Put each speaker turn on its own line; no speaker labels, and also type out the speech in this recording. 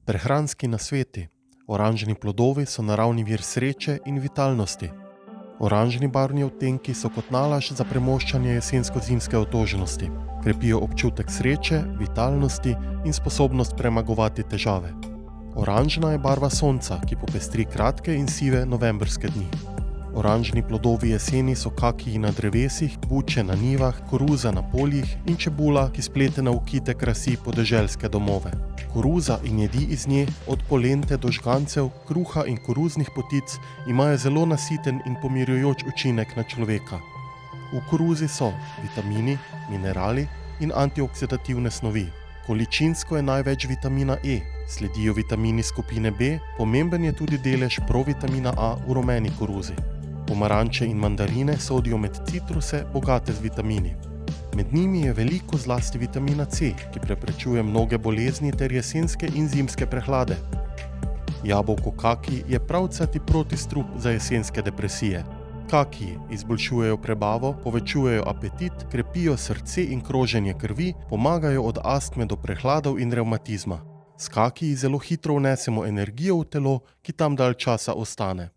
Prehranski nasveti. Oranžni plodovi so naravni vir sreče in vitalnosti. Oranžni barvni odtenki so kot nalašč za premoščanje jesensko-zimske otožnosti. Krepijo občutek sreče, vitalnosti in sposobnost premagovati težave. Oranžna je barva sonca, ki popestri kratke in sive novembrske dni. Oranžni plodovi jeseni so kakiji na drevesih, buče na njivah, koruza na poljih in čebula, ki spletena v kite krasi podeželske domove. Koruza in jedi iz nje, od polente do žgancev, kruha in koruznih potic, imajo zelo nasiten in pomirjujoč učinek na človeka. V koruzi so vitamini, minerali in antioksidativne snovi. Količinsko je največ vitamina E, sledijo vitamini skupine B, pomemben je tudi delež provitamina A v rumeni koruzi. Pomaranče in mandarine sodijo med citruse, bogate z vitamini. Med njimi je veliko zlasti vitamina C, ki preprečuje mnoge bolezni ter jesenske in zimske prehlade. Jabolko kaki je pravcati protistrup za jesenske depresije. Kakiji izboljšujejo prebavo, povečujejo apetit, krepijo srce in kroženje krvi, pomagajo od astme do prehladov in revmatizma. S kakiji zelo hitro vnesemo energijo v telo, ki tam dalj časa ostane.